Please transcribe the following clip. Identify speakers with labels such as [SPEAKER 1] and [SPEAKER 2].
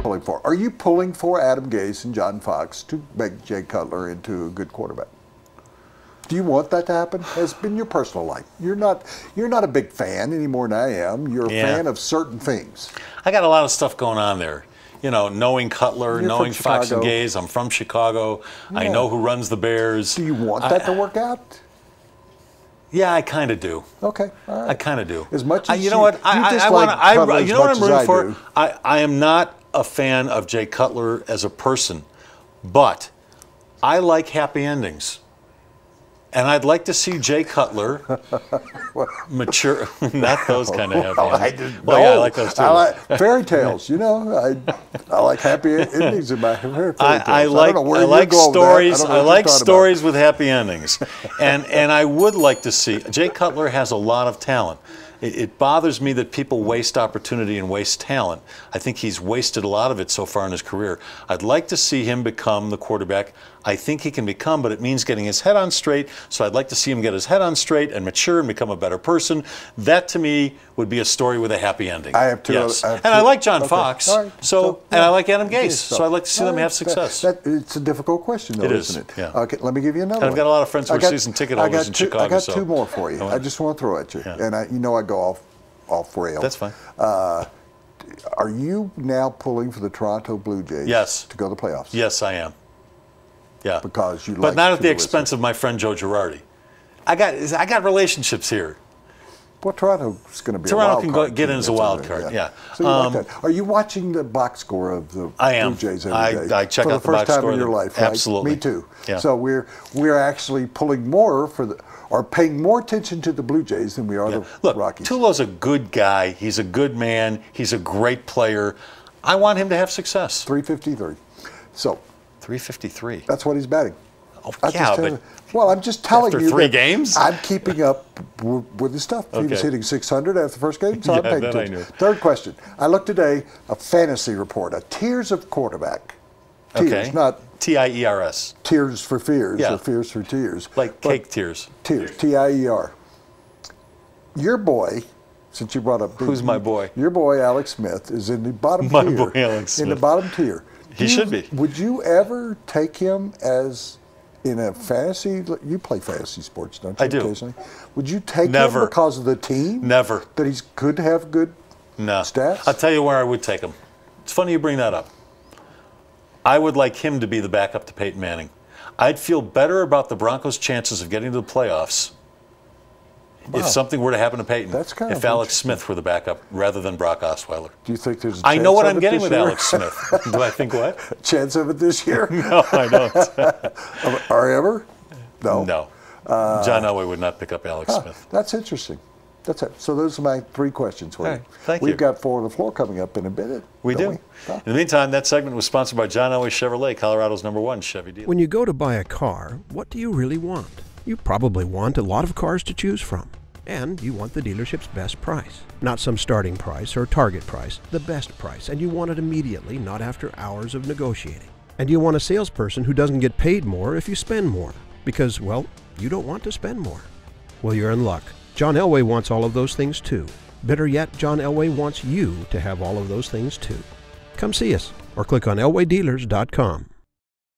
[SPEAKER 1] pulling for? Are you pulling for Adam Gase and John Fox to make Jay Cutler into a good quarterback? Do you want that to happen? Has been your personal life. You're not a big fan any more than I am. You're a fan of certain things.
[SPEAKER 2] I got a lot of stuff going on there. You know, knowing Cutler, knowing Fox and Gase. I'm from Chicago. Yeah. I know who runs the Bears.
[SPEAKER 1] Do you want that to work out?
[SPEAKER 2] Yeah, I kind of do.
[SPEAKER 1] Okay, all right.
[SPEAKER 2] I kind of do.
[SPEAKER 1] As much as
[SPEAKER 2] you know what? You know what I'm rooting for? I am not a fan of Jay Cutler as a person, but I like happy endings. And I'd like to see Jay Cutler mature. Not those kind of happy endings. Well, yeah, I like those too.
[SPEAKER 1] I like fairy tales. You know, I like happy endings in my fairy tales.
[SPEAKER 2] I like stories. I like stories with happy endings. And I would like to see. Jay Cutler has a lot of talent. It bothers me that people waste opportunity and waste talent. I think he's wasted a lot of it so far in his career. I'd like to see him become the quarterback I think he can become, but it means getting his head on straight. So I'd like to see him get his head on straight and mature and become a better person. That, to me, would be a story with a happy ending.
[SPEAKER 1] I have two.
[SPEAKER 2] Yes. And I like John Fox. Right. And I like Adam Gase. So I'd like to see them have success.
[SPEAKER 1] It's a difficult question, though, isn't it?
[SPEAKER 2] Yeah.
[SPEAKER 1] Okay, let me give you another one.
[SPEAKER 2] I've got a lot of friends who are season ticket holders in Chicago.
[SPEAKER 1] I got two more for you. I just want to throw at you. Yeah. And I go off rail.
[SPEAKER 2] That's fine.
[SPEAKER 1] Are you now pulling for the Toronto Blue Jays to go to the playoffs?
[SPEAKER 2] Yes, I am. Yeah.
[SPEAKER 1] Because you
[SPEAKER 2] but not at the expense of my friend Joe Girardi. I got relationships here.
[SPEAKER 1] Well, Toronto's going to be
[SPEAKER 2] Toronto
[SPEAKER 1] a wild card.
[SPEAKER 2] Can get in as a wild card, yeah.
[SPEAKER 1] So you like that. Are you watching the box score of the Blue Jays every day?
[SPEAKER 2] I check out the box score.
[SPEAKER 1] For the first time in your life, right?
[SPEAKER 2] Absolutely.
[SPEAKER 1] Me too.
[SPEAKER 2] Yeah.
[SPEAKER 1] So we're actually pulling more or paying more attention to the Blue Jays than we are the Rockies.
[SPEAKER 2] Tulo's a good guy. He's a good man. He's a great player. I want him to have success.
[SPEAKER 1] 353. So
[SPEAKER 2] 353.
[SPEAKER 1] That's what he's batting.
[SPEAKER 2] Oh, yeah, but
[SPEAKER 1] well, I'm just telling you.
[SPEAKER 2] After 3 games?
[SPEAKER 1] I'm keeping up with his stuff. He was hitting 600 after the first game, so I'm paying attention. Third question. I looked today, a fantasy report, a tiers of quarterback. Tiers, not
[SPEAKER 2] T-I-E-R-S.
[SPEAKER 1] Tears for fears or fears for tears.
[SPEAKER 2] Like cake tears.
[SPEAKER 1] Tears, T-I-E-R. Your boy, since you brought up...
[SPEAKER 2] Who's my boy?
[SPEAKER 1] Your boy, Alex Smith, is in the bottom tier.
[SPEAKER 2] My boy, Alex Smith.
[SPEAKER 1] In the bottom tier.
[SPEAKER 2] He should be.
[SPEAKER 1] Would you ever take him as... In a fantasy, you play fantasy sports, don't you?
[SPEAKER 2] I do.
[SPEAKER 1] Occasionally. Would you take him because of the team?
[SPEAKER 2] Never.
[SPEAKER 1] That he could have good stats?
[SPEAKER 2] I'll tell you where I would take him. It's funny you bring that up. I would like him to be the backup to Peyton Manning. I'd feel better about the Broncos' chances of getting to the playoffs if something were to happen to Peyton.
[SPEAKER 1] That's kind
[SPEAKER 2] if Alex Smith were the backup rather than Brock Osweiler.
[SPEAKER 1] Do you think there's a chance
[SPEAKER 2] I know what I'm
[SPEAKER 1] of it
[SPEAKER 2] getting
[SPEAKER 1] this
[SPEAKER 2] with
[SPEAKER 1] year?
[SPEAKER 2] Alex Smith. Do I think what?
[SPEAKER 1] Chance of it this year?
[SPEAKER 2] No, I don't.
[SPEAKER 1] Or ever? No.
[SPEAKER 2] No. John Elway would not pick up Alex Smith.
[SPEAKER 1] That's interesting. That's it. So those are my 3 questions for you.
[SPEAKER 2] Right. Thank
[SPEAKER 1] We've
[SPEAKER 2] you.
[SPEAKER 1] got 4 on the floor coming up in a minute.
[SPEAKER 2] We do. In the meantime, that segment was sponsored by John Elway Chevrolet, Colorado's #1 Chevy dealer.
[SPEAKER 3] When you go to buy a car, what do you really want? You probably want a lot of cars to choose from. And you want the dealership's best price. Not some starting price or target price, the best price. And you want it immediately, not after hours of negotiating. And you want a salesperson who doesn't get paid more if you spend more. Because, well, you don't want to spend more. Well, you're in luck. John Elway wants all of those things too. Better yet, John Elway wants you to have all of those things too. Come see us or click on elwaydealers.com.